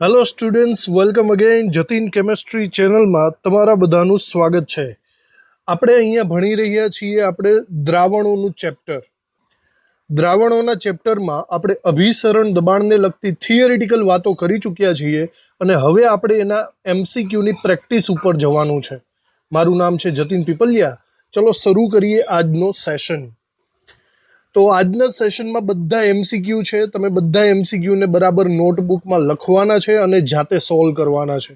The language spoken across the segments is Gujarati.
Hello students, welcome again Jatin chemistry ચેનલમાં તમારા બધાનું સ્વાગત છે. આપણે અહીંયા ભણી રહ્યા છીએ આપણે દ્રાવણોનું ચેપ્ટર. દ્રાવણોના ચેપ્ટરમાં આપણે અભિસરણ દબાણને લગતી થિયરિટિકલ વાતો કરી ચૂક્યા છીએ અને હવે આપણે એના એમસીક્યુની પ્રેક્ટિસ ઉપર જવાનું છે. મારું નામ છે જતીન પીપલિયા. ચલો શરૂ કરીએ આજનો સેશન. તો આજના સેશનમાં બધા એમસીક્યુ છે. તમે બધા એમસીક્યુને બરાબર નોટબુકમાં લખવાના છે અને જાતે સોલ્વ કરવાના છે.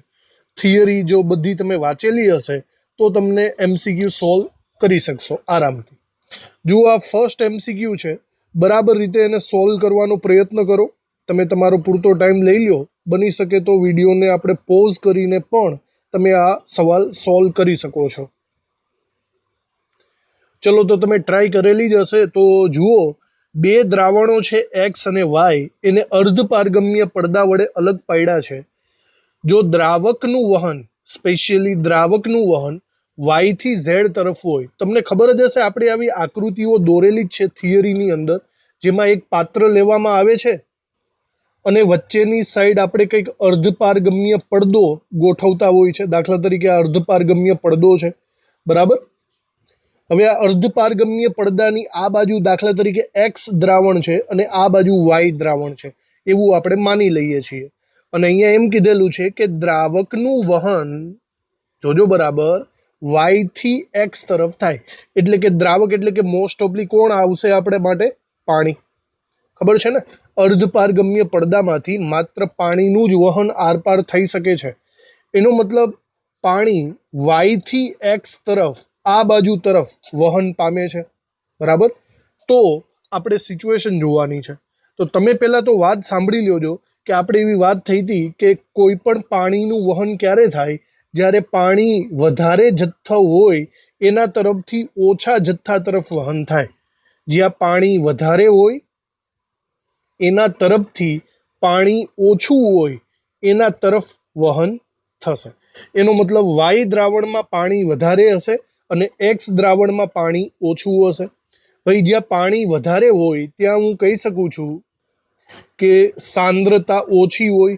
થિયરી જો બધી તમે વાંચેલી હશે તો તમને એમસીક્યુ સોલ્વ કરી શકશો આરામથી. જો આ ફર્સ્ટ એમસીક્યુ છે, બરાબર રીતે એને સોલ્વ કરવાનો પ્રયત્ન કરો. તમે તમારો પૂરતો ટાઈમ લઈ લો. બની શકે તો વિડીયોને આપણે પોઝ કરીને પણ તમે આ સવાલ સોલ્વ કરી શકો છો. ચલો તો તમે ટ્રાય કરેલી જ હશે. તો જુઓ, બે દ્રાવણો છે એક્સ અને વાય, એને અર્ધપારગમ્ય પડદા વડે અલગ પાડ્યા છે. જો દ્રાવકનું વહન, સ્પેશિયલી દ્રાવકનું વહન વાયથી ઝેડ તરફ હોય, તમને ખબર જ હશે આપણે આવી આકૃતિઓ દોરેલી જ છે થિયરીની અંદર, જેમાં એક પાત્ર લેવામાં આવે છે અને વચ્ચેની સાઈડ આપણે કંઈક અર્ધપારગમ્ય પડદો ગોઠવતા હોય છે. દાખલા તરીકે આ અર્ધપારગમ્ય પડદો છે, બરાબર. હવે આ અર્ધપારગમ્ય પડદાની આ બાજુ દાખલા તરીકે એક્સ દ્રાવણ છે અને આ બાજુ વાય દ્રાવણ છે, એવું આપણે માની લઈએ છીએ. અને અહીંયા એમ કીધેલું છે કે દ્રાવકનું વહન, જોજો બરાબર, વાયથી એક્સ તરફ થાય. એટલે કે દ્રાવક એટલે કે મોસ્ટ ઓફલી કોણ આવશે આપણે માટે? પાણી. ખબર છે ને, અર્ધપારગમ્ય પડદામાંથી માત્ર પાણીનું જ વહન આરપાર થઈ શકે છે. એનો મતલબ પાણી વાયથી એક્સ તરફ, આ બાજુ તરફ વહન પામે છે, બરાબર. તો આપણે સિચ્યુએશન જોવાની છે. તો તમે પહેલાં તો વાત સાંભળી લેજો કે આપણે એવી વાત થઈ હતી કે કોઈ પણ પાણીનું વહન ક્યારે થાય? જ્યારે પાણી વધારે જથ્થો હોય એના તરફથી ઓછા જથ્થા તરફ વહન થાય. જ્યાં પાણી વધારે હોય એના તરફથી પાણી ઓછું હોય એના તરફ વહન થશે. એનો મતલબ વાય દ્રાવણમાં પાણી વધારે હશે અને એક્સ દ્રાવણમાં પાણી ઓછું હશે. ભાઈ, જ્યાં પાણી વધારે હોય ત્યાં હું કહી શકું છું કે સાંદ્રતા ઓછી હોય.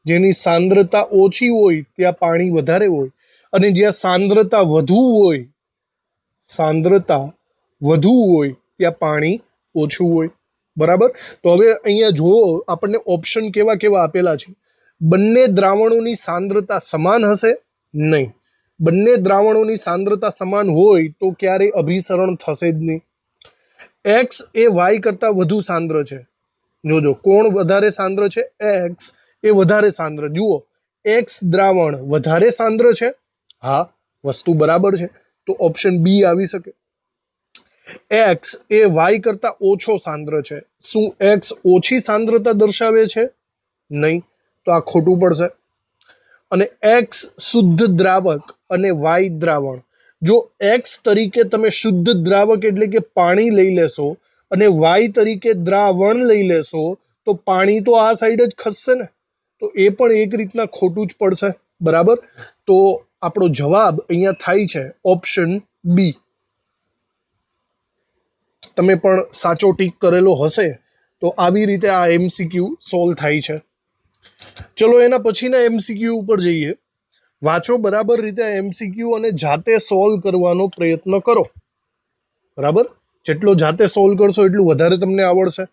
જેની સાંદ્રતા ઓછી હોય ત્યાં પાણી વધારે હોય, અને જ્યાં સાંદ્રતા વધુ હોય, સાંદ્રતા વધુ હોય ત્યાં પાણી ઓછું હોય, બરાબર. તો હવે અહીંયા જુઓ, આપણને ઓપ્શન કેવા કેવા આપેલા છે. બંને દ્રાવણોની સાંદ્રતા સમાન હશે? નહીં. બંને દ્રાવણોની સાંદ્રતા સમાન હોય તો ક્યારેય અભિસરણ થશે જ નહીં. એક્સ એ વાય કરતાં વધુ સાંદ્ર છે. જોજો, કોણ વધારે સાંદ્ર છે? એક્સ એ વધારે સાંદ્ર. જુઓ, એક્સ દ્રાવણ વધારે સાંદ્ર છે. હા, વસ્તુ બરાબર છે. તો ઓપ્શન બી આવી શકે. એક્સ એ વાય કરતાં ઓછો સાંદ્ર છે. શું એક્સ ઓછી સાંદ્રતા દર્શાવે છે? નહીં. તો આ ખોટું પડશે. અને એક્સ શુદ્ધ દ્રાવક અને વાય દ્રાવણ. જો એક્સ તરીકે તમે શુદ્ધ દ્રાવક એટલે કે પાણી લઈ લેશો અને વાય તરીકે દ્રાવણ લઈ લેશો તો પાણી તો આ સાઈડ જ ખસશે ને. તો એ પણ એક રીતના ખોટું જ પડશે, બરાબર. તો આપણો જવાબ અહીંયા થાય છે ઓપ્શન બી. તમે પણ સાચો ટીક કરેલો હશે તો આવી રીતે આ એમસીક્યુ સોલ્વ થાય છે. ચલો એના પછીના એમસીક્યુ ઉપર જઈએ. વાંચો બરાબર રીતે એમસીક્યુ અને જાતે સોલ્વ કરવાનો પ્રયત્ન કરો, બરાબર. જેટલો જાતે સોલ્વ કરશો એટલું વધારે તમને આવડશે.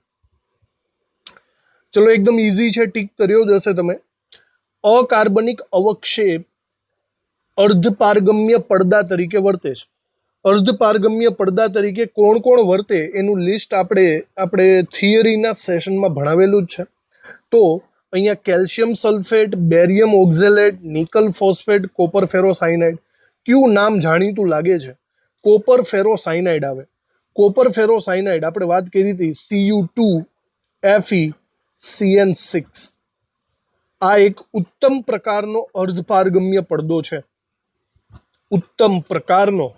ચલો, એકદમ ઇઝી છે, ટીક કર્યો જ હશે તમે. અકાર્બનિક અવક્ષેપ અર્ધપારગમ્ય પડદા તરીકે વર્તે છે. અર્ધપારગમ્ય પડદા તરીકે કોણ કોણ વર્તે એનું લિસ્ટ આપણે થિયરીના સેશનમાં ભણાવેલું જ છે. તો અહીંયા calcium sulphate, barium oxalate, nickel phosphate, copper ferrocyanide. કયું નામ જાણીતું લાગે છે? કોપર ફેરોસાયનાઇડ આવે. કોપર ફેરોસાયનાઇડ આપણે વાત કરી હતી, Cu2Fe(CN6). આ એક ઉત્તમ પ્રકારનો અર્ધપારગમ્ય પડદો છે. ઉત્તમ પ્રકારનો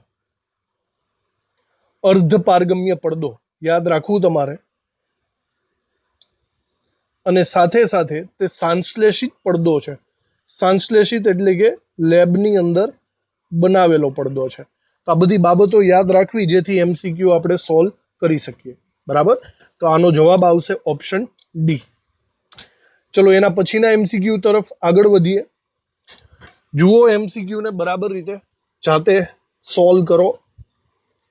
અર્ધપારગમ્ય પડદો યાદ રાખવું તમારે. અને સાથે સાથે તે સંશ્લેષિત પડદો છે. સંશ્લેષિત એટલે કે લેબની અંદર બનાવેલો પડદો છે. તો આ બધી બાબતો યાદ રાખવી જેથી એમસીક્યુ આપણે સોલ્વ કરી શકીએ, બરાબર. તો આનો જવાબ આવશે ઓપ્શન ડી. ચલો એના પછીના એમસીક્યુ તરફ આગળ વધીએ. જુઓ એમસીક્યુ ને બરાબર રીતે, જાતે સોલ્વ કરો,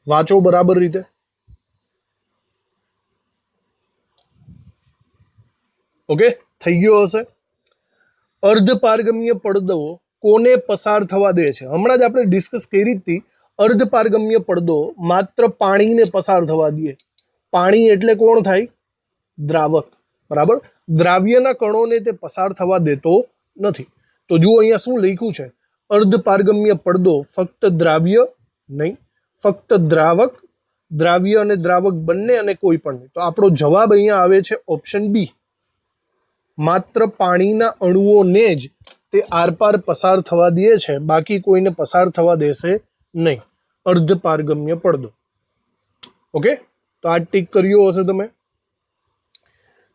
વાંચો બરાબર રીતે. ઓકે, થઈ ગયો હશે. અર્ધપારગમ્ય પડદો કોને પસાર થવા દે છે? હમણાં જ આપણે ડિસ્કસ કરી હતી. અર્ધપારગમ્ય પડદો માત્ર પાણીને પસાર થવા દે. પાણી એટલે કોણ થાય? દ્રાવક. બરાબર, દ્રાવ્યના કણોને તે પસાર થવા દેતો નથી. તો જુઓ અહીંયા શું લખ્યું છે? અર્ધપારગમ્ય પડદો ફક્ત દ્રાવ્ય નહીં, ફક્ત દ્રાવક, દ્રાવ્ય અને દ્રાવક બંને અને કોઈ પણ નહીં. તો આપણો જવાબ અહીંયા આવે છે ઓપ્શન બી. માત્ર પાણીના અણુઓને જ તે આરપાર પસાર થવા દે છે, બાકી કોઈને પસાર થવા દેશે નહીં. અર્ધપારગમ્ય પડદો. ઓકે, તો આ ટીક કર્યો હશે તમે.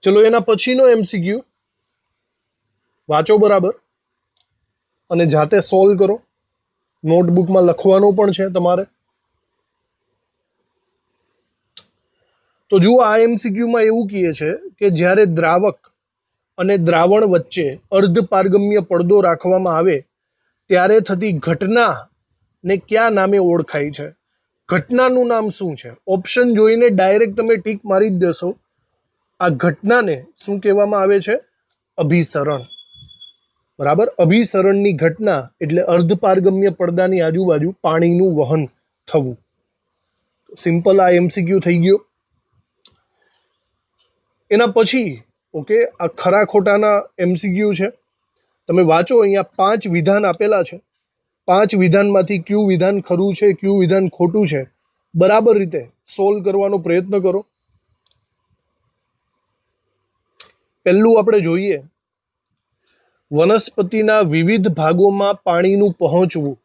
ચલો એના પછીનો એમસીક્યુ વાંચો બરાબર અને જાતે સોલ્વ કરો. નોટબુકમાં લખવાનું પણ છે તમારે. તો જુઓ આ એમસીક્યુમાં એવું કહે છે કે જ્યારે દ્રાવક અને દ્રાવણ વચ્ચે અર્ધપારગમ્ય પડદો રાખવામાં આવે ત્યારે થતી ઘટનાને કયા નામે ઓળખાય છે? ઘટનાનું નામ શું છે? ઓપ્શન જોઈને ડાયરેક્ટ તમે ટીક મારી જ દેશો. આ ઘટનાને શું કહેવામાં આવે છે? અભિસરણ. બરાબર, અભિસરણની ઘટના એટલે અર્ધપારગમ્ય પડદાની આજુબાજુ પાણીનું વહન થવું. સિમ્પલ આ એમસીક્યુ થઈ ગયો. એના પછી ઓકે, આ ખરા ખોટાના એમસીક્યુ છે. તમે વાંચો, અહીંયા 5 વિધાન આપેલા છે. 5 વિધાનમાંથી કયું વિધાન ખરું છે, કયું વિધાન ખોટું છે, બરાબર રીતે સોલ્વ કરવાનો પ્રયત્ન કરો. પહેલું આપણે જોઈએ, વનસ્પતિના વિવિધ ભાગોમાં પાણીનું પહોંચવું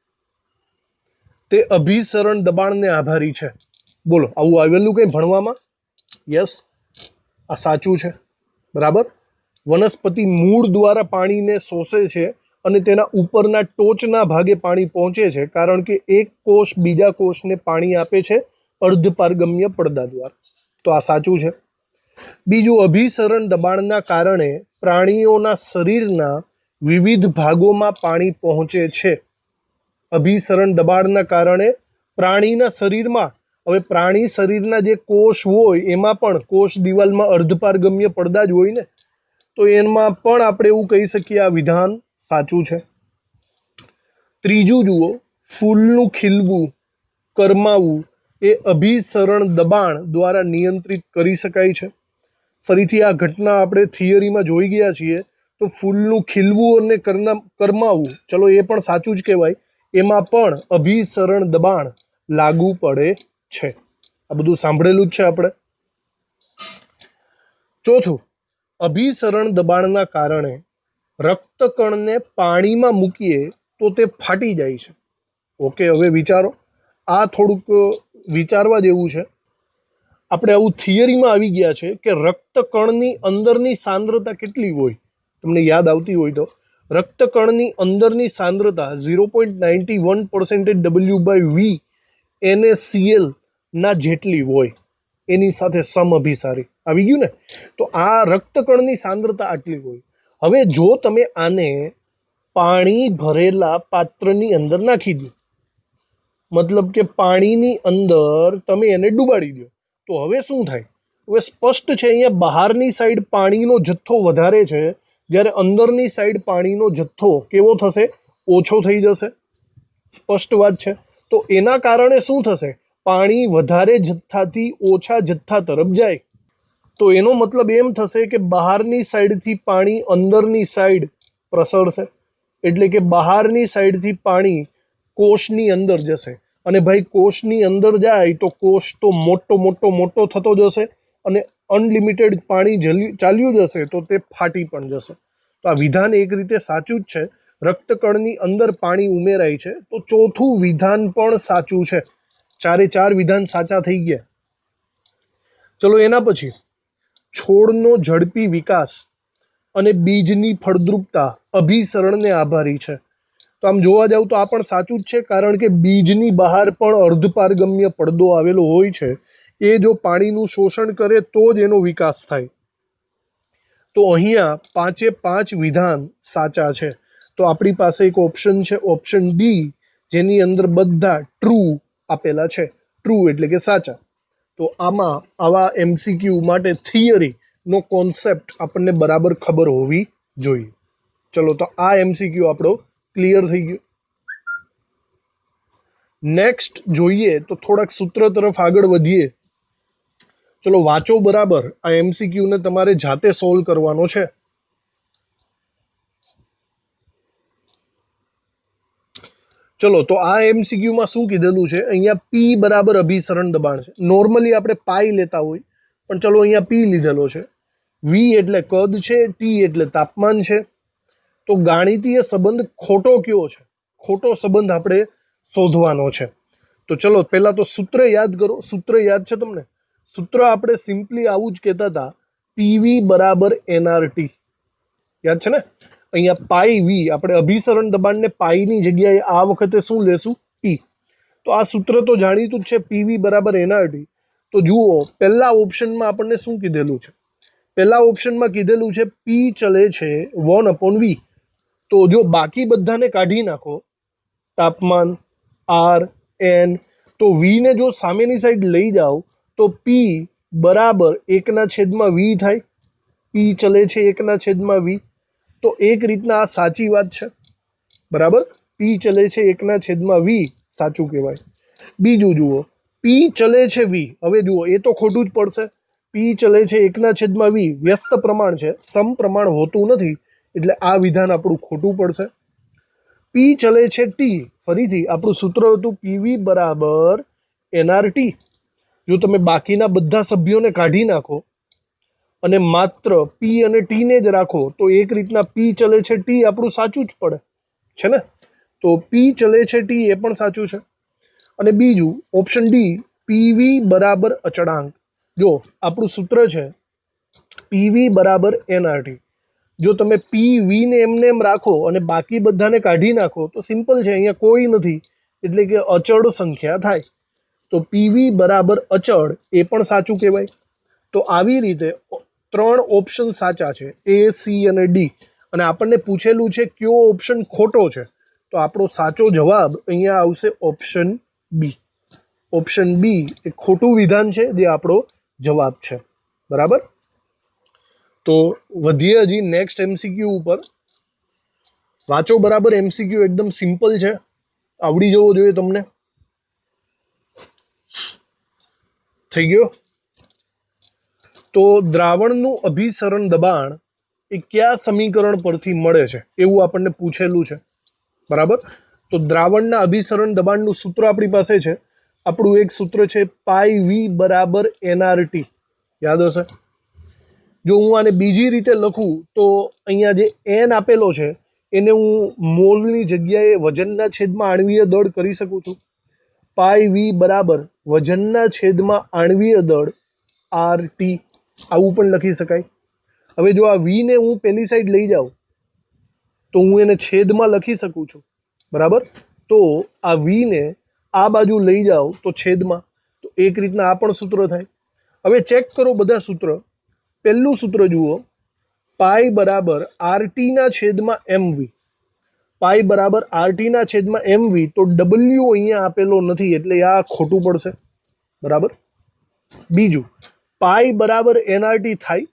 તે અભિસરણ દબાણને આભારી છે. બોલો, આવું આવેલું કંઈ ભણવામાં? યસ, આ સાચું છે. બરાબર, વનસ્પતિ મૂળ દ્વારા પાણીને શોષે છે અને તેના ઉપરના ટોચના ભાગે પાણી પહોંચે છે, કારણ કે એક કોષ બીજા કોષને પાણી આપે છે અર્ધપારગમ્ય પડદા દ્વારા. તો આ સાચું છે. બીજું, અભિસરણ દબાણના કારણે પ્રાણીઓના શરીરના વિવિધ ભાગોમાં પાણી પહોંચે છે. અભિસરણ દબાણના કારણે પ્રાણીના શરીરમાં, હવે પ્રાણી શરીરના જે કોષ હોય એમાં પણ કોષ દિવાલમાં અર્ધપારગમ્ય પડદા જ હોય ને, તો એમાં પણ આપણે એવું કહી શકીએ આ વિધાન સાચું છે. ત્રીજું જુઓ, ફૂલનું ખીલવું, કરમાવું એ અભિસરણ દબાણ દ્વારા નિયંત્રિત કરી શકાય છે. ફરીથી આ ઘટના આપણે થિયરીમાં જોઈ ગયા છીએ. તો ફૂલનું ખીલવું અને કરમાવું, ચલો એ પણ સાચું જ કહેવાય. એમાં પણ અભિસરણ દબાણ લાગુ પડે છે. આ બધું સાંભળેલું જ છે આપણે. ચોથું, અભિસરણ દબાણના કારણે રક્તકણને પાણીમાં મૂકીએ તો તે ફાટી જાય છે. ઓકે, હવે વિચારો, આ થોડુંક વિચારવા જેવું છે. આપણે આવું થિયરીમાં આવી ગયા છે કે રક્તકણની અંદરની સાંદ્રતા કેટલી હોય? તમને યાદ આવતી હોય તો રક્તકણની અંદરની સાંદ્રતા 0.91% W/V NaCl ના જેટલી હોય, એની સાથે સમઅભિસારી. આવી ગયું ને? તો આ રક્તકણની સાંદ્રતા આટલી હોય. હવે જો તમે આને પાણી ભરેલા પાત્રની અંદર નાખી દો, મતલબ કે પાણીની અંદર તમે એને ડૂબાડી દો, તો હવે શું થાય? હવે સ્પષ્ટ છે, અહીંયા બહારની સાઈડ પાણીનો જથ્થો વધારે છે, જ્યારે અંદરની સાઈડ પાણીનો જથ્થો કેવો થશે? ઓછો થઈ જશે. સ્પષ્ટ વાત છે. તો એના કારણે શું થશે? પાણી વધારે જથ્થાથી ઓછા જથ્થા તરફ જાય. તો એનો મતલબ એમ થશે કે બહારની સાઈડથી પાણી અંદરની સાઈડ પ્રસરશે, એટલે કે બહારની સાઈડથી પાણી કોષની અંદર જશે. અને ભાઈ કોષની અંદર જાય તો કોષ તો મોટો થતો જશે અને અનલિમિટેડ પાણી ચાલ્યું જશે તો તે ફાટી પણ જશે. તો આ વિધાન એક રીતે સાચું જ છે. રક્તકણની અંદર પાણી ઉમેરાય છે. તો ચોથું વિધાન પણ સાચું છે. 4 વિધાન સાચા થઈ ગયા. ચલો એના પછી, છોડનો ઝડપી વિકાસ અને બીજની ફળદ્રુપતા અભિસરણને આભારી છે. તો આમ જોવા જાવ તો આ પણ સાચું જ છે, કારણ કે બીજની બહાર પણ અર્ધપારગમ્ય પડદો આવેલો હોય છે. એ જો પાણીનું શોષણ કરે તો જ એનો વિકાસ થાય. તો અહીંયા 5 વિધાન સાચા છે. તો આપણી પાસે એક ઓપ્શન છે ઓપ્શન ડી, જેની અંદર બધા ટ્રુ આપેલા છે. ટ્રુ એટલે કે સાચા. તો આમાં આવા MCQ માટે થિયરીનો કોન્સેપ્ટ આપણને બરાબર ખબર હોવી જોઈએ. ચલો, તો આ MCQ આપણો ક્લિયર થઈ ગયો. નેક્સ્ટ જોઈએ તો થોડાક સૂત્ર તરફ આગળ વધીએ. ચલો વાંચો બરાબર. આ MCQ ને તમારે જાતે સોલ્વ કરવાનો છે. ચલો, તો આ MCQ માં શું કીધેલું છે? અહીંયા P બરાબર અભિસરણ દબાણ છે. નોર્મલી આપણે પાઈ લેતા હોય, પણ ચલો અહીંયા P લીધેલો છે. V એટલે કદ છે, T એટલે તાપમાન છે. તો ગાણિતીય સંબંધ ખોટો કયો છે? ખોટો સંબંધ આપણે શોધવાનો છે. તો ચલો પહેલા તો સૂત્ર યાદ કરો. સૂત્ર યાદ છે તમને? સૂત્ર આપણે સિમ્પલી આવું જ કહેતા હતા, PV બરાબર NRT. યાદ છે ને? અહીંયા પાઈ વી, આપણે અભિસરણ દબાણને પાઈની જગ્યાએ આ વખતે શું લેશું? T. તો આ સૂત્ર તો જાણીતું જ છે, PV બરાબર NRT. તો જુઓ પહેલા ઓપ્શનમાં આપણને શું કીધેલું છે? પહેલા ઓપ્શનમાં કીધેલું છે P ચલે છે 1/V. તો જો બાકી બધાને કાઢી નાખો, તાપમાન, R, N, તો V ને જો સામેની સાઈડ લઈ જાઓ તો P બરાબર 1/V થાય. P ચલે છે 1/V. તો એક રીતના આ સાચી વાત છે. બરાબર, P ચલે છે 1/V સાચું કહેવાય. બીજું જુઓ, P ચલે છે V. હવે જુઓ એ તો ખોટું જ પડશે. P ચલે છે 1/V વ્યસ્ત પ્રમાણ છે, સમપ્રમાણ હોતું નથી, એટલે આ વિધાન આપણું ખોટું પડશે. P ચલે છે T. ફરીથી આપણું સૂત્ર હતું PV બરાબર NRT. જો તમે બાકીના બધા સભ્યોને કાઢી નાખો અને માત્ર P અને T ને જ રાખો તો એક રીતના P ચલે છે T આપણું સાચું જ પડે છે ને? તો P ચલે છે T એ પણ સાચું છે. અને બીજું ઓપ્શન ડી, PV બરાબર અચળાંક. જો આપણું સૂત્ર છે PV બરાબર NRT. જો તમે PV ને એમને એમ રાખો અને બાકી બધાને કાઢી નાખો તો સિમ્પલ છે, અહીંયા કોઈ નથી એટલે કે અચળ સંખ્યા થાય. તો PV બરાબર અચળ એ પણ સાચું કહેવાય. તો આવી રીતે 3 ઓપ્શન સાચા છે, A, C અને D. અને આપણને પૂછેલું છે કયો ઓપ્શન ખોટો છે? તો આપણો સાચો જવાબ અહીંયા આવશે ઓપ્શન બી. ઓપ્શન બી એ ખોટું વિધાન છે, જે આપણો જવાબ છે. બરાબર. તો વધીએ હજી નેક્સ્ટ MCQ ઉપર. વાંચો બરાબર. MCQ એકદમ સિમ્પલ છે, આવડી જવો જોઈએ તમને. થઈ ગયો? તો દ્રાવણનું અભિસરણ દબાણ એ કયા સમીકરણ પરથી મળે છે એવું આપણને પૂછેલું છે. બરાબર. તો દ્રાવણના અભિસરણ દબાણનું સૂત્ર આપણી પાસે છે. આપણું એક સૂત્ર છે પાઈ વી બરાબર NRT. યાદ હશે? જો હું આને બીજી રીતે લખું તો અહીંયા જે N આપેલો છે એને હું મોલની જગ્યાએ વજનના છેદમાં આણ્વીય દળ કરી શકું છું. પાઈ વી બરાબર વજનના છેદમાં આણ્વીય દળ RT, આવું પણ લખી શકાય. હવે જો આ V ને હું પેલી સાઈડ લઈ જાઉં તો હું એને છેદમાં લખી શકું છું. બરાબર. તો આ V ને આ બાજુ લઈ જાઓ તો છેદમાં, તો એક રીતના આ પણ સૂત્ર થાય. હવે ચેક કરો બધા સૂત્ર. પહેલું સૂત્ર જુઓ, પાઈ બરાબર RT ના છેદમાં MV. પાઈ બરાબર RT ના છેદમાં MV. તો W અહીંયા આપેલો નથી એટલે આ ખોટું પડશે. બરાબર. બીજું, પાઈ બરાબર NRT થાય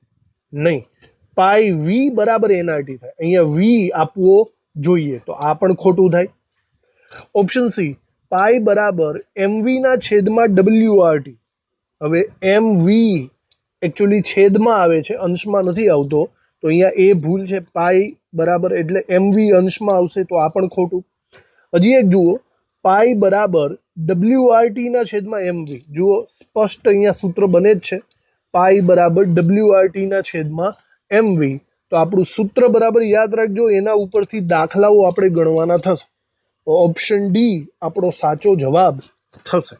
નહીં, પાઈ વી બરાબર NRT થાય. અહીંયા V આપવો જોઈએ, તો આ પણ ખોટું થાય. ઓપ્શન સી, પાઈ બરાબર MV ના છેદમાં WRT. હવે MV એકચ્યુઅલી છેદમાં આવે છે, અંશમાં નથી આવતો, તો અહીંયા એ ભૂલ છે. પાઈ બરાબર એટલે MV અંશમાં આવશે, તો આ પણ ખોટું. હજી એક જુઓ, પાઈ બરાબર WRT ના છેદમાં MV. જુઓ સ્પષ્ટ અહીંયા સૂત્ર બને જ છે, પાઈ બરાબર WRT ના છેદમાં MV. તો આપણું સૂત્ર બરાબર યાદ રાખજો, એના ઉપરથી દાખલાઓ આપણે ગણવાના થશે. તો ઓપ્શન ડી આપણો સાચો જવાબ થશે.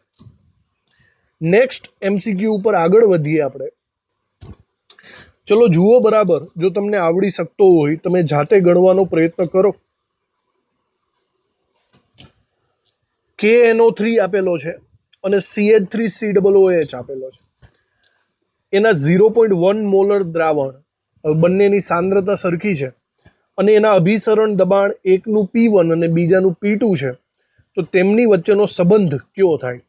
નેક્સ્ટ MCQ ઉપર આગળ વધીએ આપણે. ચલો જુઓ બરાબર. જો તમને આવડી શકતો હોય તમે જાતે ગણવાનો પ્રયત્ન કરો. KNO3 આપેલો છે અને CH3COOH આપેલો છે. એના 0.1 મોલર દ્રાવણ બંનેની સાંદ્રતા સરખી છે અને એના અભિસરણ દબાણ એકનું P1 અને બીજાનું P2 છે, તો તેમની વચ્ચેનો સંબંધ કયો થાય?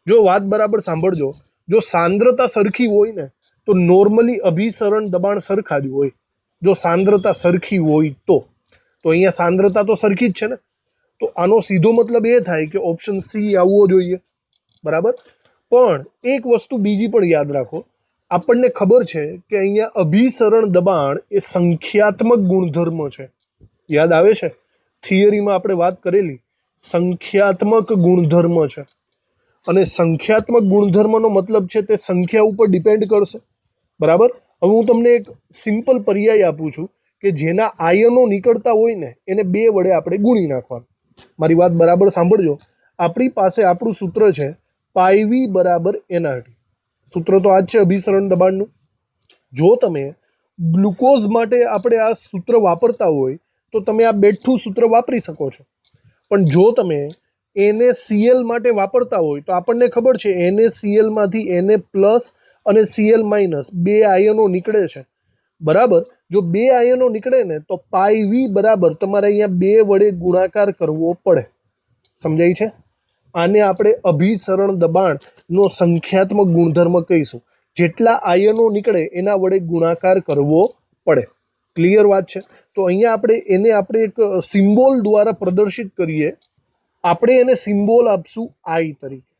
જો વાત બરાબર સાંભળજો, જો સાંદ્રતા સરખી હોય ને તો નોર્મલી અભિસરણ દબાણ સરખા જ હોય. જો સાંદ્રતા સરખી હોય તો અહીંયા સાંદ્રતા તો સરખી જ છે ને, તો આનો સીધો મતલબ એ થાય કે ઓપ્શન સી આવવો જોઈએ. બરાબર. પણ એક વસ્તુ બીજી પણ યાદ રાખો, આપણને ખબર છે કે અહીંયા અભિસરણ દબાણ એ સંખ્યાત્મક ગુણધર્મ છે. યાદ આવે છે? થિયરીમાં આપણે વાત કરેલી સંખ્યાત્મક ગુણધર્મ છે. અને સંખ્યાત્મક ગુણધર્મનો મતલબ છે તે સંખ્યા ઉપર ડિપેન્ડ કરશે. બરાબર. હવે હું તમને એક સિમ્પલ પર્યાય આપું છું કે જેના આયનો નીકળતા હોય ને એને 2 વડે આપણે ગુણી નાખવાનું. મારી વાત બરાબર સાંભળજો. આપણી પાસે આપણું સૂત્ર છે પાઈ બરાબર NRT. સૂત્ર તો આ જ છે અભિસરણ દબાણનું. જો તમે ગ્લુકોઝ માટે આપણે આ સૂત્ર વાપરતા હોય તો તમે આ બેઠું સૂત્ર વાપરી શકો છો. પણ જો તમે NaCl માટે વાપરતા હોય તો આપણને ખબર છે NaCl માંથી Na+ અને Cl- 2 આયનો નીકળે છે. બરાબર. જો 2 આયનો નીકળે ને તો પાઈ બરાબર તમારે અહીંયા 2 વડે ગુણાકાર કરવો પડે. સમજાય છે? આને આપણે અભિસરણ દબાણનો સંખ્યાત્મક ગુણધર્મ કહીશું. જેટલા આયનો નીકળે એના વડે ગુણાકાર કરવો પડે. ક્લિયર વાત છે? તો અહીંયા આપણે એક સિમ્બોલ દ્વારા પ્રદર્શિત કરીએ. આપણે એને સિમ્બોલ આપશું આઈ તરીકે.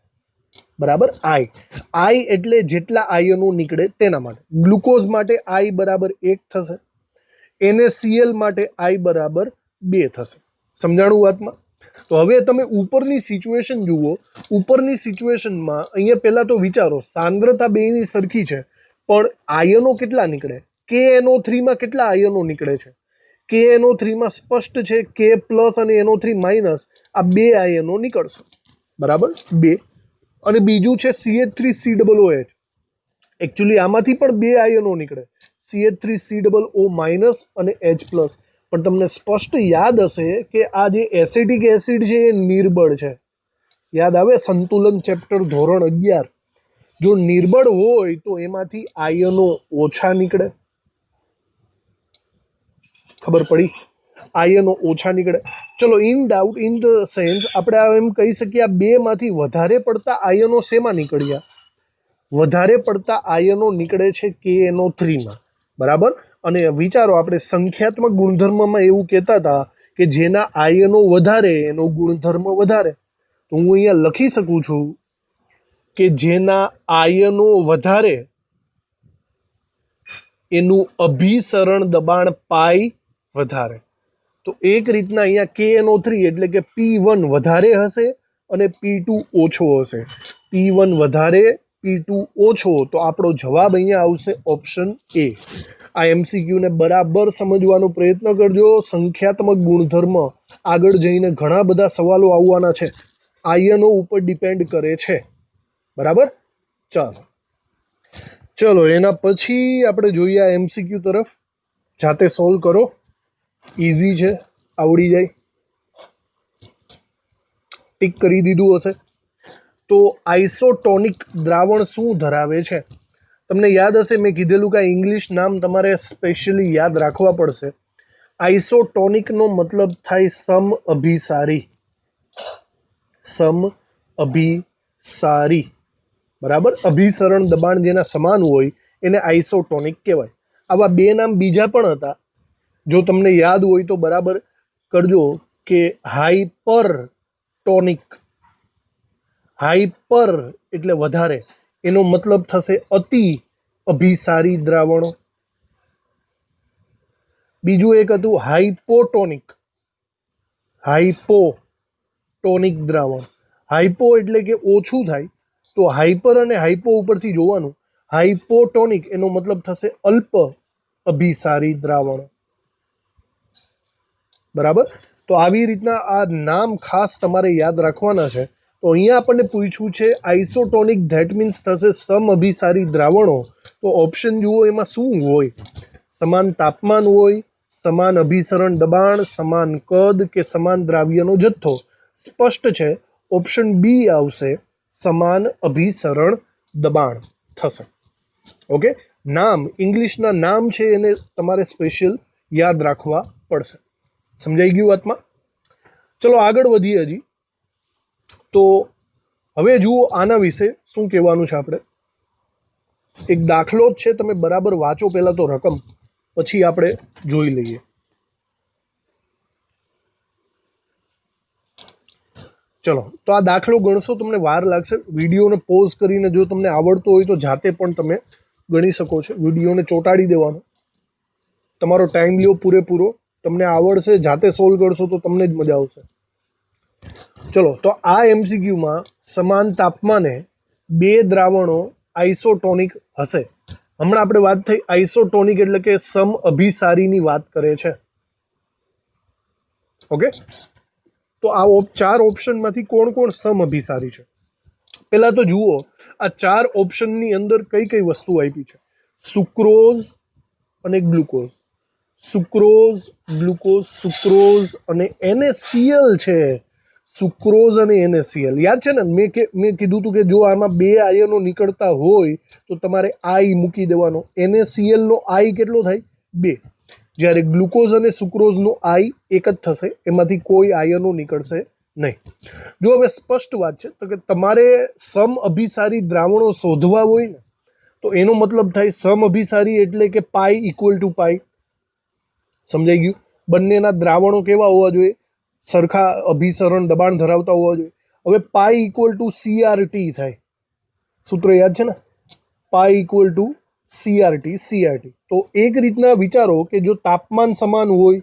બરાબર. આઈ એટલે જેટલા આયનો નીકળે તેના માટે. ગ્લુકોઝ માટે આઈ બરાબર 1 થશે. NaCl માટે આઈ બરાબર 2 થશે. સમજાણું વાતમાં? તો હવે તમે ઉપરની સિચ્યુએશન જુઓ. ઉપરની સિચ્યુએશનમાં અહીંયા પહેલાં તો વિચારો, સાંદ્રતા બેયની સરખી છે પણ આયનો કેટલા નીકળે? KNO3માં કેટલા આયનો નીકળે છે? KNO3માં સ્પષ્ટ છે K+ અને NO3- આ 2 આયનો નીકળશે. બરાબર. 2. અને બીજું છે CH3COOH. એકચ્યુઅલી આમાંથી પણ 2 આયનો નીકળે, CH3COO- અને H+. પણ તમને સ્પષ્ટ યાદ હશે કે આ જે એસિટિક એસિડ છે એ નિર્બળ છે. યાદ આવે? સંતુલન ચેપ્ટર ધોરણ 11. જો નિર્બળ હોય તો એમાંથી આયનો ઓછા નીકળે. ખબર પડી? આયનો ઓછા નીકળે. ચલો, in doubt, in the sense આપણે એમ કહી શકીએ આ 2 માંથી વધારે પડતા આયનો શેમાં નીકળ્યા? વધારે પડતા આયનો નીકળે છે KNO3માં. બરાબર. અને વિચારો, આપણે સંખ્યાત્મક ગુણધર્મમાં એવું કહેતા હતા કે જેના આયનો વધારે એનો ગુણધર્મ વધારે. તો હું અહીંયા લખી શકું છું કે જેના આયનો વધારે એનું અભિસરણ દબાણ પાઈ વધારે. તો એક રીતના અહીંયા KNO3 એટલે કે P1 વધારે હશે અને P2 ઓછો હશે. P1 વધારે, P2 ઓછો. તો આપણો જવાબ અહીંયા આવશે ઓપ્શન એ. આ MCQને બરાબર સમજવાનો પ્રયત્ન કરજો. સંખ્યાત્મક ગુણધર્મ આગળ જઈને ઘણા બધા સવાલો આવવાના છે. આયનો ઉપર ડિપેન્ડ કરે છે. બરાબર. ચલો એના પછી આપણે જોઈએ આ MCQ તરફ. જાતે સોલ્વ કરો. ઇઝી છે, આવડી જાય. ટીક કરી દીધું હશે. તો આઇસોટોનિક દ્રાવણ શું ધરાવે છે? તમને યાદ હશે મેં કીધેલું કે ઇંગ્લિશ નામ તમારે સ્પેશિયલી યાદ રાખવા પડશે. આઇસોટોનિકનો મતલબ થાય સમઅભિસારી. સમઅભિસારી. બરાબર. અભિસરણ દબાણ જેના સમાન હોય એને આઇસોટોનિક કહેવાય. આવા 2 નામ બીજા પણ હતા. જો તમને યાદ હોય તો બરાબર કરજો કે હાઇપરટોનિક. હાઇપર એટલે વધારે, એનો મતલબ થશે અતિ અભિસારી દ્રાવણો. બીજું એક હતું હાઇપોટોનિક. હાઇપોટોનિક દ્રાવણ. હાઇપો એટલે કે ઓછું થાય, તો હાઇપર અને હાઇપો ઉપરથી જોવાનું. હાઇપોટોનિક એનો મતલબ થશે અલ્પ અભિસારી દ્રાવણો. બરાબર. તો આવી રીતના આ નામ ખાસ તમારે યાદ રાખવાના છે. તો અહીંયા આપણને પૂછ્યું છે આઇસોટોનિક, ધેટ મીન્સ થશે સમઅભિસારી દ્રાવણો. તો ઓપ્શન જુઓ એમાં શું હોય? સમાન તાપમાન હોય, સમાન અભિસરણ દબાણ, સમાન કદ કે સમાન દ્રાવ્યનો જથ્થો. સ્પષ્ટ છે ઓપ્શન બી આવશે, સમાન અભિસરણ દબાણ થશે. ઓકે. નામ, ઇંગ્લિશના નામ છે એને તમારે સ્પેશિયલ યાદ રાખવા પડશે. સમજાઈ ગયું વાતમાં? ચલો આગળ વધીએ હજી. તો હવે જુઓ આના વિશે શું કહેવાનું છે આપણે. એક દાખલો જ છે, તમે બરાબર વાંચો પહેલાં તો રકમ, પછી આપણે જોઈ લઈએ. ચલો તો આ દાખલો ગણશો તમને વાર લાગશે. વિડીયોને પોઝ કરીને જો તમને આવડતો હોય તો જાતે પણ તમે ગણી શકો છો. વિડીયોને ચોંટાડી દેવાનો, તમારો ટાઈમ લ્યો પૂરેપૂરો. તમને આવડશે, જાતે સોલ્વ કરશો તો તમને જ મજા આવશે. ચલો તો આ એમસીક્યુમાં સમાન તાપમાને બે દ્રાવણો આઇસોટોનિક હશે. હમણાં આપણે વાત થઈ આઇસોટોનિક એટલે કે સમઅભિસારીની વાત કરે છે. ઓકે, તો આ ચાર ઓપ્શનમાંથી કોણ કોણ સમઅભિસારી છે? પહેલા તો જુઓ આ ચાર ઓપ્શનની અંદર કઈ કઈ વસ્તુ આપી છે. સુક્રોઝ અને ગ્લુકોઝ, સુક્રોઝ, ગ્લુકોઝ, સુક્રોઝ અને NaCl છે. સુક્રોઝ અને NaCl યાદ છે ને? મેં કીધું હતું કે જો આમાં બે આયનો નીકળતા હોય તો તમારે આઈ મૂકી દેવાનો. NaCl નો આઈ કેટલો થાય? 2. જ્યારે ગ્લુકોઝ અને સુક્રોઝનો આઈ એક જ થશે, એમાંથી કોઈ આયનો નીકળશે નહીં. જો હવે સ્પષ્ટ વાત છે તો કે તમારે સમઅભિસારી દ્રાવણો શોધવા હોય ને તો એનો મતલબ થાય સમઅભિસારી એટલે કે પાઈ ઇક્વલ ટુ પાઈ. સમજાઈ ગયું? બંનેના દ્રાવણો કેવા હોવા જોઈએ? સરખા અભિસરણ દબાણ ધરાવતા હોવા જોઈએ. હવે પાઈ ઇક્વલ ટુ CRT થાય. સૂત્ર યાદ છે ને? પાઈ ઇક્વલ ટુ CRT. તો એક રીતના વિચારો કે જો તાપમાન સમાન હોય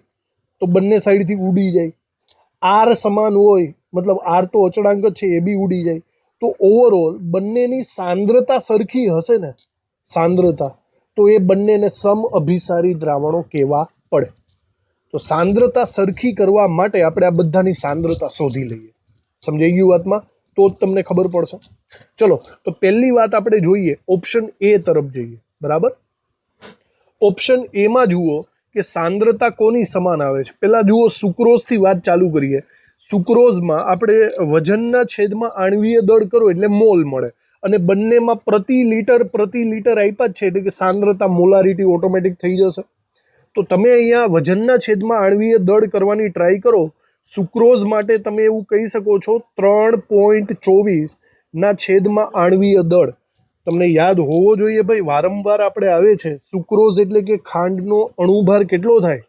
તો બંને સાઈડથી ઉડી જાય. આર સમાન હોય, મતલબ આર તો અચળાંક જ છે, એ બી ઉડી જાય. તો ઓવરઓલ બંનેની સાંદ્રતા સરખી હશે ને, સાંદ્રતા, તો એ બંનેને સમઅભિસારી દ્રાવણો કહેવા પડે. તો સાંદ્રતા સરખી કરવા માટે આપણે આ બધાની સાંદ્રતા શોધી લઈએ. સમજાઈ ગયું વાતમાં? તો જ તમને ખબર પડશે. ચલો તો પહેલી વાત આપણે જોઈએ, ઓપ્શન એ તરફ જઈએ. બરાબર, ઓપ્શન એમાં જુઓ કે સાંદ્રતા કોની સમાન આવે છે. પહેલાં જુઓ સુક્રોઝથી વાત ચાલુ કરીએ. સુક્રોઝમાં આપણે વજનના છેદમાં આણ્વીય દળ કરો એટલે મોલ મળે, અને બંનેમાં પ્રતિ લિટર આપ્યા જ છે એટલે કે સાંદ્રતા મોલારિટી ઓટોમેટિક થઈ જશે. તો તમે અહીંયા વજનના છેદમાં આણ્વીય દળ કરવાની ટ્રાય કરો. સુક્રોઝ માટે તમે એવું કહી શકો છો 3.24 ના છેદમાં આણ્વીય દળ. તમને યાદ હોવો જોઈએ ભાઈ, વારંવાર આપણે આવે છે. સુક્રોઝ એટલે કે ખાંડનો અણુભાર કેટલો થાય?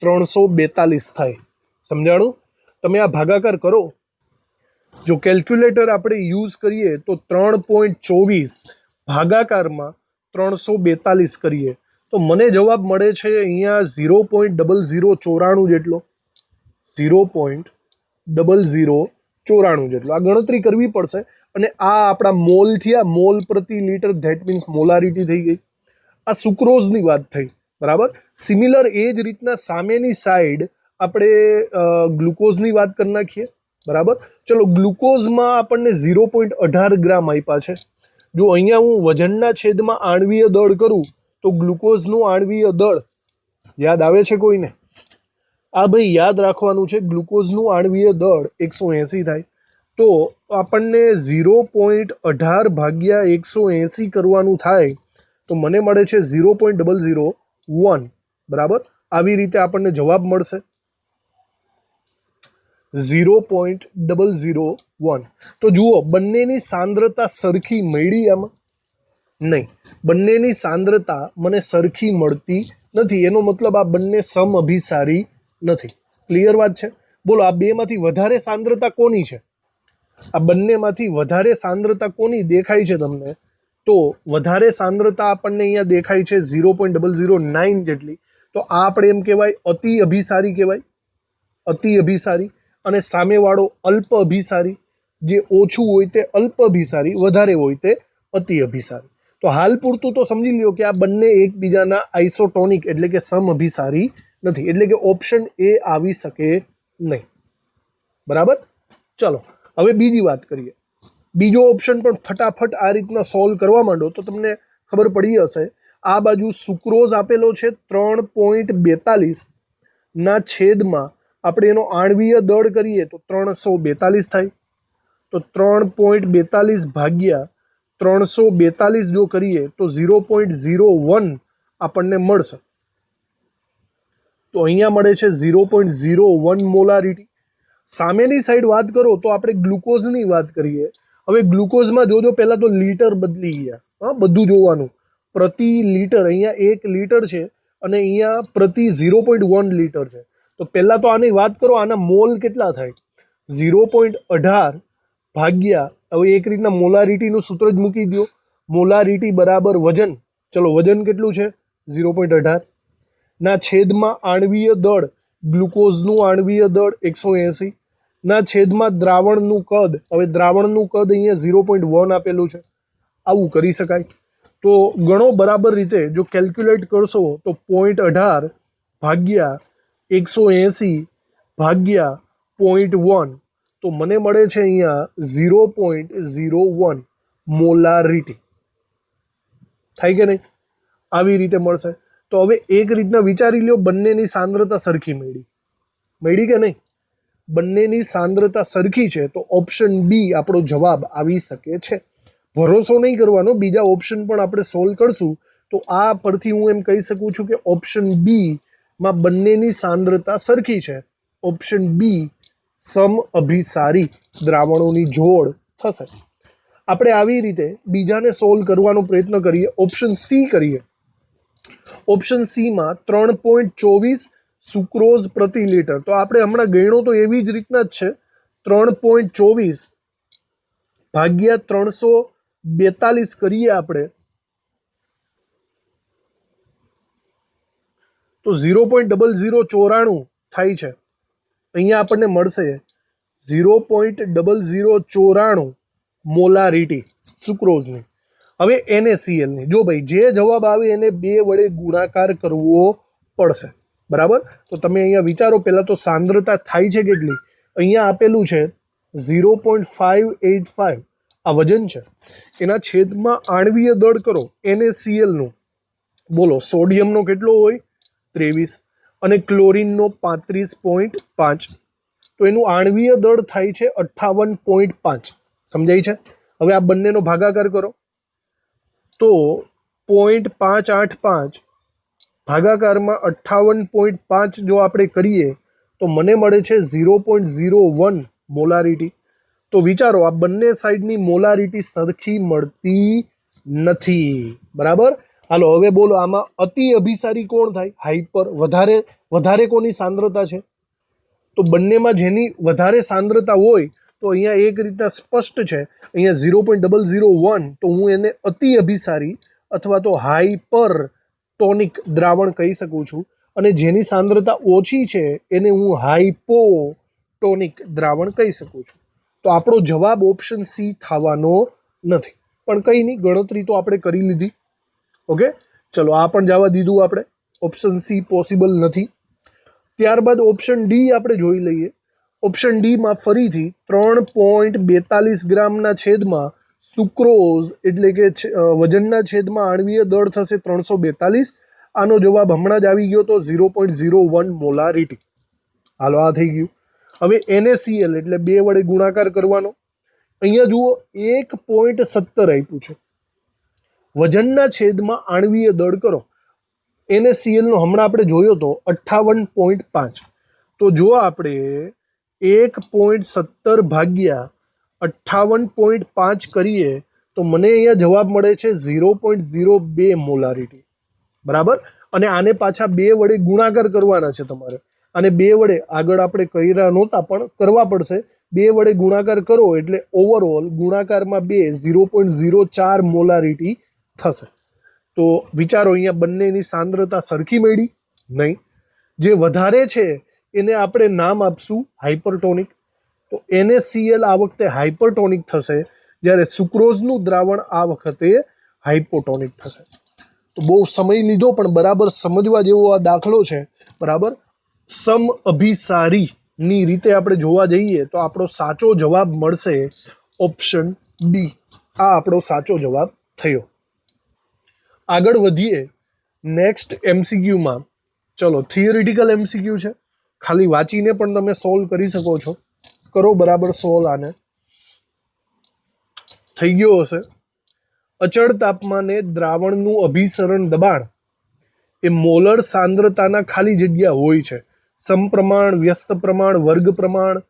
342 થાય. સમજાણું? તમે આ ભાગાકાર કરો. જો કેલ્ક્યુલેટર આપણે યુઝ કરીએ તો 3.24 ભાગાકારમાં 342 કરીએ તો મને જવાબ મળે છે અહીંયા 0.0094 જેટલો. 0.0094 જેટલો. આ ગણતરી કરવી પડશે. અને આ આપણા મોલ થયા, મોલ પ્રતિ લિટર, ધેટ મીન્સ મોલારિટી થઈ ગઈ. આ સુક્રોઝની વાત થઈ. બરાબર. સિમિલર એ જ રીતના સામેની સાઈડ આપણે ગ્લુકોઝની વાત કરી નાખીએ. બરાબર. ચલો ગ્લુકોઝમાં આપણને 0.18 ગ્રામ આપ્યા છે. જો અહીંયા હું વજનના છેદમાં આણ્વીય દળ કરું તો ગ્લુકોઝનું આણ્વીય દળ યાદ આવે છે કોઈને? આ ભાઈ યાદ રાખવાનું છે. ગ્લુકોઝનું આણ્વીય દળ 180 થાય. તો આપણને 0.18 ભાગ્યા 180 કરવાનું થાય તો મને મળે છે 0.001. બરાબર. આવી રીતે આપણને જવાબ મળશે 0.001. તો જુઓ બંનેની સાંદ્રતા સરખી મળી આમાં? નહીં, બંનેની સાંદ્રતા મને સરખી મળતી નથી. એનો મતલબ આ બંને સમઅભિસારી નથી. ક્લિયર વાત છે? બોલો આ બેમાંથી વધારે સાંદ્રતા કોની છે? આ બંનેમાંથી વધારે સાંદ્રતા કોની દેખાય છે તમને? તો વધારે સાંદ્રતા આપણને અહીંયા દેખાય છે 0.009 જેટલી. તો આ આપણે એમ કહેવાય અતિ અભિસારી કહેવાય, અતિ અભિસારી. અને સામેવાળો અલ્પ અભિસારી. જે ઓછું હોય તે અલ્પ અભિસારી, વધારે હોય તે અતિ અભિસારી. તો હાલ પૂરતું તો સમજી લ્યો કે આ બંને એકબીજાના આઇસોટોનિક એટલે કે સમઅભિસારી નથી. એટલે કે ઓપ્શન એ આવી શકે નહીં. બરાબર. ચલો હવે બીજી વાત કરીએ. બીજો ઓપ્શન પણ ફટાફટ આ રીતના સોલ્વ કરવા માંડો તો તમને ખબર પડી હશે. આ બાજુ સુક્રોઝ આપેલો છે 3.42 ના છેદમાં આપણે એનો આણ્વીય દળ કરીએ તો 342 થાય. તો 3.42 ભાગ્યા 342 જો કરીએ તો 0.01 આપણને મળશે. તો અહીંયા મળે છે 0.01 મોલારિટી. સામેની સાઈડ વાત કરો તો આપણે ગ્લુકોઝની વાત કરીએ. હવે ગ્લુકોઝમાં જોજો, પહેલાં તો લીટર બદલી ગયા. હા, બધું જોવાનું. પ્રતિ લીટર અહીંયા 1 લીટર છે અને અહીંયા પ્રતિ 0.1 લીટર છે. તો પહેલાં તો આની વાત કરો, આના મોલ કેટલા થાય? 0.18 ભાગ્યા, હવે એક રીતના મોલારિટીનું સૂત્ર જ મૂકી દો. મોલારિટી બરાબર વજન. ચલો, વજન કેટલું છે? 0.18 ના છેદમાં આણ્વીય દળ, ગ્લુકોઝનું આણ્વીય દળ 180 ના છેદમાં દ્રાવણનું કદ. હવે દ્રાવણનું કદ અહીંયા 0.1 આપેલું છે. આવું કરી શકાય. તો ગણો બરાબર રીતે. જો કેલ્ક્યુલેટ કરશો તો 0.18 ભાગ્યા 180 ભાગ્યા 0.1, તો મને મળે છે અહીંયા 0.01 મોલારિટી. થાય કે નહીં? આવી રીતે મળશે. તો હવે એક રીતના વિચારી લ્યો, બંનેની સાંદ્રતા સરખી મળી કે નહીં? બંનેની સાંદ્રતા સરખી છે તો ઓપ્શન બી આપણો જવાબ આવી શકે છે. ભરોસો નહીં કરવાનો, બીજા ઓપ્શન પણ આપણે સોલ્વ કરશું. તો આ પરથી હું એમ કહી શકું છું કે ઓપ્શન બી માં બંનેની સાંદ્રતા સરખી છે. ઓપ્શન બી સમઅભિસારી દ્રાવણોની જોડ થશે. આપણે આવી રીતે બીજાને સોલ્વ કરવાનો પ્રયત્ન કરીએ. ઓપ્શન સી કરીએ. ઓપ્શન સીમાં 3.24 સુક્રોઝ પ્રતિ લીટર. તો આપણે હમણાં ગણ્યો તો એવી જ રીતના જ છે. 3.24 ભાગ્યા 342 કરીએ આપણે તો 0.0094 થાય છે. અહીંયા આપણને મળશે 0.0094 મોલારિટી સુક્રોઝની. હવે NaClની, જો ભાઈ જે જવાબ આવે એને 2 વડે ગુણાકાર કરવો પડશે. બરાબર? તો તમે અહીંયા વિચારો, પહેલાં તો સાંદ્રતા થાય છે કેટલી? અહીંયા આપેલું છે 0.585, આ વજન છે. એના છેદમાં આણ્વીય દળ કરો NaClનું. બોલો, સોડિયમનો કેટલો હોય? 23 અને ક્લોરીનનો 35.5. તો એનું આણ્વીય દળ થાય છે 58.5. સમજાય છે? હવે આ બંનેનો ભાગાકાર કરો તો 0.585 ભાગાકારમાં 58.5 જો આપણે કરીએ તો મને મળે છે 0.01 મોલારિટી. તો વિચારો, આ બંને સાઈડની મોલારિટી સરખી મળતી નથી. બરાબર? હાલો, હવે બોલો, આમાં અતિ અભિસારી કોણ થાય? હાઈપર. વધારે કોની સાંદ્રતા છે? તો બંનેમાં જેની વધારે સાંદ્રતા હોય તો અહીંયા એક રીતના સ્પષ્ટ છે. અહીંયા 0.001, તો હું એને અતિ અભિસારી અથવા તો હાઈપર ટોનિક દ્રાવણ કહી શકું છું. અને જેની સાંદ્રતા ઓછી છે એને હું હાઈપોટોનિક દ્રાવણ કહી શકું છું. તો આપણો જવાબ ઓપ્શન સી થવાનો નથી. પણ કંઈ નહીં, ગણતરી તો આપણે કરી લીધી. ઓકે, ચલો, આ પણ જવા દીધું આપણે. ઓપ્શન સી પોસિબલ નથી. ત્યારબાદ ઓપ્શન ડી આપણે જોઈ લઈએ. ઓપ્શન ડીમાં ફરીથી 3.42 ગ્રામના છેદમાં સુક્રોઝ એટલે કે વજનના છેદમાં આણ્વીય દળ થશે 342. આનો જવાબ હમણાં જ આવી ગયો તો 0.01 મોલારિટી. હાલો, આ થઈ ગયું. હવે NaCl એટલે 2 વડે ગુણાકાર કરવાનો. અહીંયા જુઓ 1.17 આપ્યું છે. વજનના છેદમાં આણ્વીય દળ કરો. NaClનો હમણાં આપણે જોયો તો 58.5. તો જો આપણે 1.17 ભાગ્યા 58.5 કરીએ તો મને અહીંયા જવાબ મળે છે 0.02 મોલારિટી. બરાબર? અને આને પાછા 2 વડે ગુણાકાર કરવાના છે તમારે. અને 2 વડે આગળ આપણે કર્યા નહોતા પણ કરવા પડશે. 2 વડે ગુણાકાર કરો એટલે ઓવરઓલ ગુણાકારમાં 2 0.04 મોલારિટી થશે. તો વિચારો, અહીંયા બંનેની સાંદ્રતા સરખી મળી નહીં. જે વધારે છે એને આપણે નામ આપશું હાઇપરટોનિક. તો NaCl આ વખતે હાઇપરટોનિક થશે, જ્યારે સુક્રોઝનું દ્રાવણ આ વખતે હાઇપોટોનિક થશે. તો બહુ સમય લીધો પણ બરાબર સમજવા જેવો આ દાખલો છે. બરાબર? સમઅભિસારીની રીતે આપણે જોવા જઈએ તો આપણો સાચો જવાબ મળશે ઓપ્શન બી. આ આપણો સાચો જવાબ થયો. આગળ વધીએ નેક્સ્ટ MCQમાં. ચલો, થિયરિટિકલ MCQ છે, ખાલી વાંચીને પણ તમે સોલ્વ કરી શકો છો. કરો બરાબર સોલ્વ. આને થઈ ગયો હશે. અચળ તાપમાને દ્રાવણનું અભિસરણ દબાણ એ મોલર સાંદ્રતાના ખાલી જગ્યા હોય છે. સમપ્રમાણ, વ્યસ્ત પ્રમાણ, વર્ગ પ્રમાણ.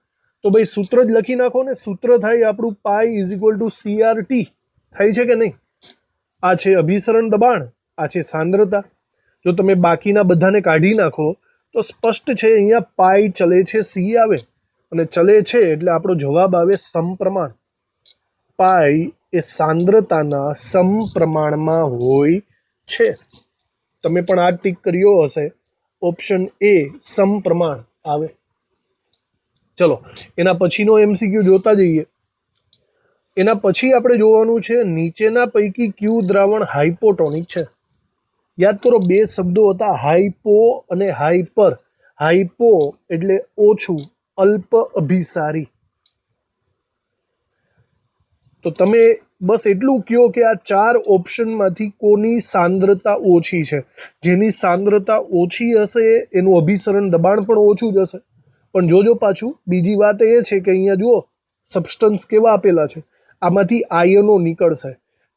તો ભાઈ સૂત્ર જ લખી નાખો ને. સૂત્ર થાય આપણું પાઈ ઇઝ ઇક્વલ ટુ CRT. થાય છે કે નહીં? આ છે અભિસરણ દબાણ, આ છે સાંદ્રતા. જો તમે બાકીના બધાને કાઢી નાખો તો સ્પષ્ટ છે અહીંયા પાઈ ચલે છે સી આવે, અને ચલે છે એટલે આપણો જવાબ આવે સમપ્રમાણ. પાઈ એ સાંદ્રતાના સમપ્રમાણમાં હોય છે. તમે પણ આ ટીક કર્યો હશે. ઓપ્શન એ સમપ્રમાણ આવે. ચલો એના પછીનો MCQ જોતા જઈએ. એના પછી આપણે જોવાનું છે નીચેના પૈકી ક્યુ દ્રાવણ હાઇપોટોનિક છે. યાદ કરો, બે શબ્દો હતા, હાઇપો અને હાઇપર. હાઇપો એટલે ઓછું, અલ્પ અભિસારી. તો તમે બસ એટલું કહો કે આ ચાર ઓપ્શનમાંથી કોની સાંદ્રતા ઓછી છે. જેની સાંદ્રતા ઓછી હશે એનું અભિસરણ દબાણ પણ ઓછું જ હશે. પણ જોજો પાછું બીજી વાત એ છે કે અહીંયા જુઓ સબસ્ટન્સ કેવા આપેલા છે. આમાંથી આયનો નીકળશે.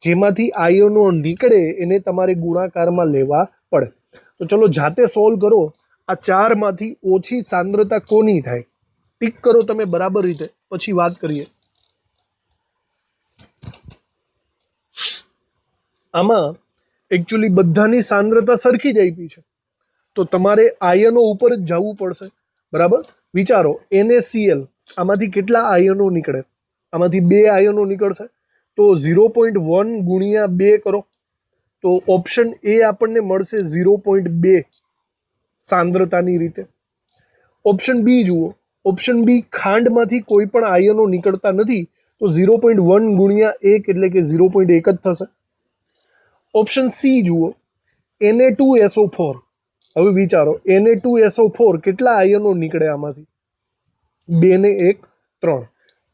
જેમાંથી આયનો નીકળે એને તમારે ગુણાકારમાં લેવા પડે. તો ચલો જાતે સોલ્વ કરો. આ ચારમાંથી ઓછી સાંદ્રતા કોની થાય? ટીક કરો તમે બરાબર રીતે, પછી વાત કરીએ. આમાં એકચ્યુઅલી બધાની સાંદ્રતા સરખી જ આપી છે, તો તમારે આયનો ઉપર જ જવું પડશે. બરાબર વિચારો, NaCl આમાંથી કેટલા આયનો નીકળે? આમાંથી 2 આયનો નીકળશે. તો 0.1 ગુણ્યા 2 કરો તો ઓપ્શન એ આપણને મળશે 0.2 સાંદ્રતાની રીતે. ઓપ્શન બી જુઓ. ઓપ્શન બી ખાંડમાંથી કોઈ પણ આયનો નીકળતા નથી, તો 0.1 ગુણ્યા 1 એટલે કે 0.1 જ થશે. ઓપ્શન સી જુઓ, Na2SO4. હવે વિચારો, Na2SO4 કેટલા આયનો નીકળે આમાંથી? 2 ને 1 3.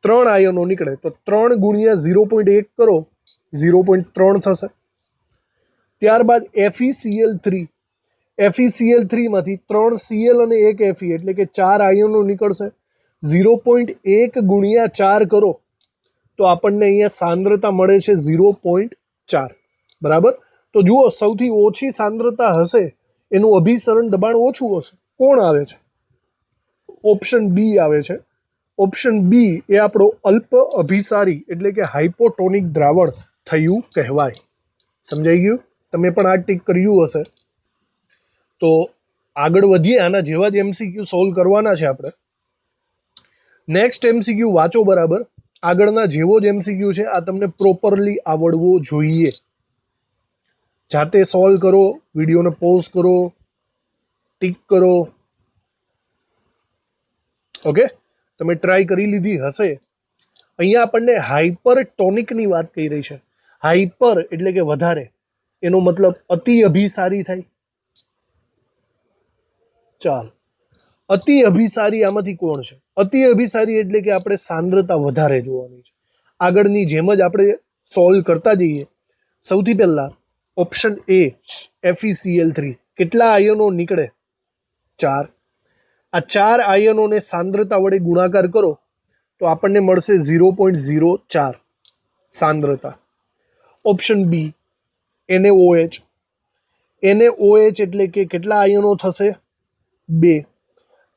3 આયનો નીકળે, તો 3 ગુણ્યા 0.1 કરો, 0.3 થશે. ત્યારબાદ FeCl3. FeCl3 માંથી 3 Cl અને 1 Fe એટલે કે 4 આયનો નીકળશે. 0.1 ગુણ્યા 4 કરો તો આપણને અહીંયા સાંદ્રતા મળે છે 0.4. બરાબર. તો જુઓ, સૌથી ઓછી સાંદ્રતા હશે એનું અભિસરણ દબાણ ઓછું હશે. કોણ આવે છે? ઓપ્શન બી આવે છે. ઓપ્શન બી એ આપણો અલ્પ અભિસારી એટલે કે હાઇપોટોનિક દ્રાવણ થયું કહેવાય. સમજાઈ ગયું? તમે પણ આ ટીક કર્યું હશે. તો આગળ વધીએ. આના જેવા જ MCQ સોલ્વ કરવાના છે આપણે. નેક્સ્ટ MCQ વાંચો બરાબર. આગળના જેવો જ MCQ છે, આ તમને પ્રોપરલી આવડવો જોઈએ. જાતે સોલ્વ કરો, વિડીયોને પોઝ કરો, ટીક કરો. ઓકે, તમે ટ્રાય કરી લીધી હશે. અહીંયા આપણને હાઇપરટોનિકની વાત કહી રહી છે. હાઇપર એટલે કે વધારે, એનો મતલબ અતિ અભિસારી થાય. ચાલ, અતિ અભિસારી આમાંથી કોણ છે? અતિ અભિસારી એટલે કે આપણે સાંદ્રતા વધારે જોવાની છે. આગળની જેમ જ આપણે સોલ્વ કરતા જઈએ. સૌથી પહેલા ઓપ્શન એ FeCl3. કેટલા આયનો નીકળે? 4. આ 4 આયનોને સાંદ્રતા વડે ગુણાકાર કરો તો આપણને મળશે 0.04 સાંદ્રતા. Option B NaOH. NaOH એટલે કે કેટલા આયનો થશે? 2.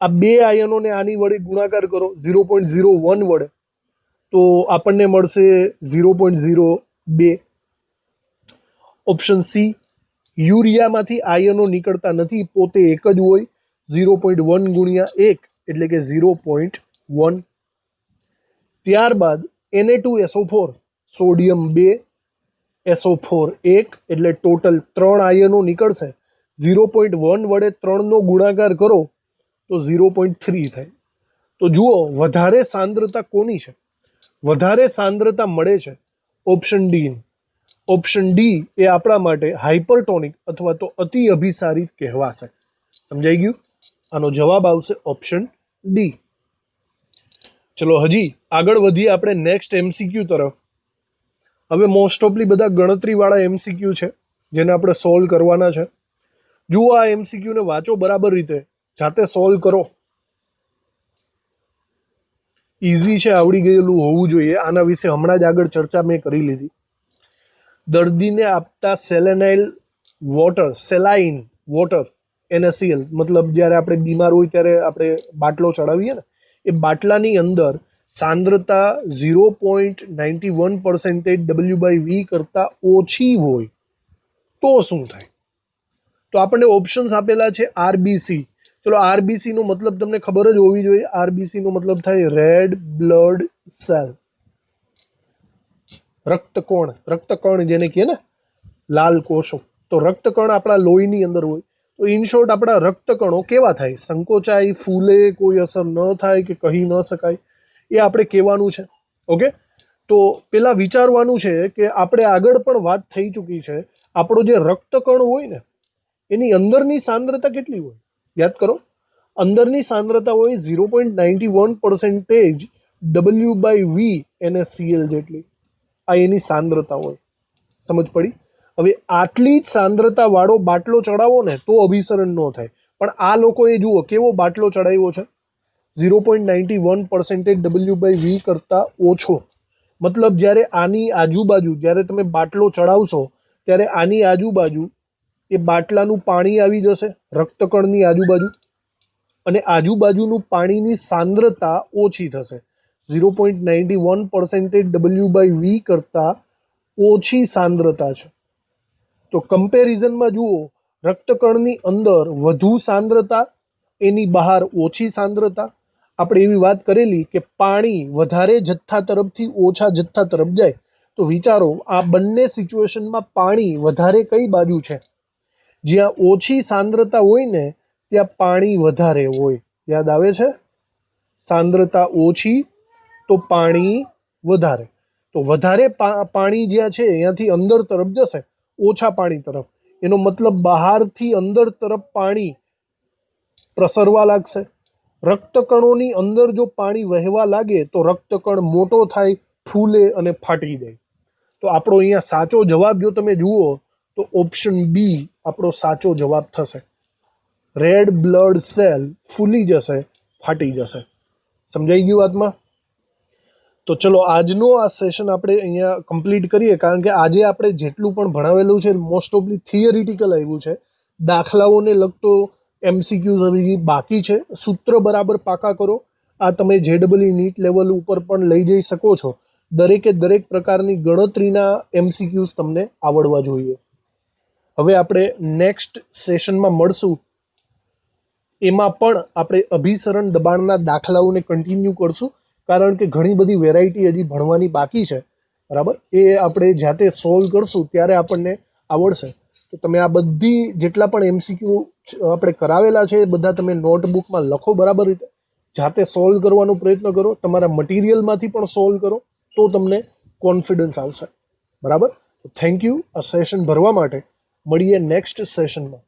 આ 2 આયનોને આની વડે ગુણાકાર કરો 0.01 વડે તો આપણને મળશે 0.02. ઓપ્શન સી યુરિયામાંથી આયનો નીકળતા નથી, પોતે એક જ હોય. 0.1 ગુણ્યા 1 એટલે કે 0.1. ત્યારબાદ Na2SO4 સોડિયમ 2, SO4 1 એટલે ટોટલ 3 આયનો નીકળશે. 0.1 વડે 3નો ગુણાકાર કરો તો 0.3 થાય. તો જુઓ, વધારે સાંદ્રતા કોની છે? વધારે સાંદ્રતા મળે છે ઓપ્શન ડી. ઓપ્શન ડી એ આપણા માટે હાઇપરટોનિક અથવા તો અતિ અભિસારી કહેવાશે. સમજાઈ ગયું? આનો જવાબ આવશે ઓપ્શન ડી. ચલો હજી આગળ વધીએ આપણે નેક્સ્ટ MCQ તરફ. હવે મોસ્ટ ઓફલી બધા ગણતરીવાળા MCQ છે જેને આપણે સોલ્વ કરવાના છે. જુઓ, આ MCQ ને વાંચો બરાબર રીતે, જાતે સોલ્વ કરો. ઇઝી છે, આવડી ગયેલું હોવું જોઈએ. આના વિશે હમણાં જ આગળ ચર્ચા મેં કરી લીધી. દર્દીને આપતા સેલાઇન વોટર NaCl, મતલબ જ્યારે આપણે બીમાર હોય ત્યારે આપણે બાટલો ચડાવીએ ને, એ બાટલાની અંદર સાંદ્રતા 0.91% W/V કરતાં ઓછી હોય તો શું થાય? તો આપણને ઓપ્શન્સ આપેલા છે RBC. ચલો, RBC નો મતલબ તમને ખબર જ હોવી જોઈએ. RBC નો મતલબ થાય રેડ બ્લડ સેલ, રક્તકણ જેને કહે ને, લાલ કોષો. તો રક્તકણ આપણા લોહીની અંદર હોય. તો ઇન શોર્ટ આપણા રક્તકણો કેવા થાય? સંકોચાય, ફૂલે, કોઈ અસર ન થાય કે કહી ન શકાય, એ આપણે કહેવાનું છે. ઓકે, તો પેલા વિચારવાનું છે કે આપણે આગળ પણ વાત થઈ ચૂકી છે, આપણો જે રક્તકણ હોય ને એની અંદરની સાંદ્રતા કેટલી હોય? યાદ કરો, અંદરની સાંદ્રતા હોય 0.91% W/V NaCl જેટલી. આ એની સાંદ્રતા હોય. સમજ પડી? હવે આટલી જ સાંદ્રતા વાળો બાટલો ચડાવો ને તો અભિસરણ ન થાય. પણ આ લોકોએ જુઓ કેવો બાટલો ચડાવ્યો છે, 0.91% W/V કરતાં ઓછો. મતલબ જ્યારે આની આજુબાજુ, જ્યારે તમે બાટલો ચડાવશો ત્યારે આની આજુબાજુ એ બાટલાનું પાણી આવી જશે, રક્તકણની આજુબાજુ, અને આજુબાજુનું પાણીની સાંદ્રતા ઓછી થશે. 0.91% W/V કરતાં ઓછી સાંદ્રતા છે. તો કમ્પેરિઝનમાં જુઓ, રક્તકણની અંદર વધુ સાંદ્રતા, એની બહાર ઓછી સાંદ્રતા. આપણે એવી વાત કરેલી કે પાણી વધારે જથ્થા તરફથી ઓછા જથ્થા તરફ જાય. તો વિચારો, આ બંને સિચ્યુએશનમાં પાણી વધારે કઈ બાજુ છે? જ્યાં ઓછી સાંદ્રતા હોય ને ત્યાં પાણી વધારે હોય. યાદ આવે છે? સાંદ્રતા ઓછી તો પાણી વધારે. તો વધારે પાણી જ્યાં છે ત્યાંથી અંદર તરફ જશે, ઓછા પાણી તરફ. એનો મતલબ બહારથી અંદર તરફ પાણી પ્રસરવા લાગશે. રક્તકણોની અંદર જો પાણી વહેવા લાગે તો રક્તકણ મોટો થાય, ફૂલે અને ફાટી જાય. તો આપણો અહીંયા સાચો જવાબ જો તમે જુઓ તો ઓપ્શન બી આપણો સાચો જવાબ થશે. રેડ બ્લડ સેલ ફૂલી જશે, ફાટી જશે. સમજાઈ ગયું વાતમાં? તો ચલો, આજનો આ સેશન આપણે અહીંયા કમ્પ્લીટ કરીએ, કારણ કે આજે આપણે જેટલું પણ ભણાવેલું છે મોસ્ટ ઓફલી થિયરિટિકલ આવ્યું છે. દાખલાઓને લગતો MCQs હજી બાકી છે. સૂત્ર બરાબર પાકા કરો. આ તમે JEE નીટ લેવલ ઉપર પણ લઈ જઈ શકો છો. દરેકે દરેક પ્રકારની ગણતરીના MCQs તમને આવડવા જોઈએ. હવે આપણે નેક્સ્ટ સેશનમાં મળશું. એમાં પણ આપણે અભિસરણ દબાણના દાખલાઓને કન્ટિન્યુ કરશું, કારણ કે ઘણી બધી વેરાયટી હજી ભણવાની બાકી છે. બરાબર, એ આપણે જાતે સોલ્વ કરશું ત્યારે આપણને આવડશે. તો તમે આ બધી જેટલા પણ MCQ આપણે કરાવેલા છે એ બધા તમે નોટબુકમાં લખો બરાબર રીતે. જાતે સોલ્વ કરવાનો પ્રયત્ન કરો, તમારા મટીરિયલમાંથી પણ સોલ્વ કરો, તો તમને કોન્ફિડન્સ આવશે. બરાબર, થેન્ક યુ આ સેશન ભરવા માટે. મળીએ નેક્સ્ટ સેશનમાં.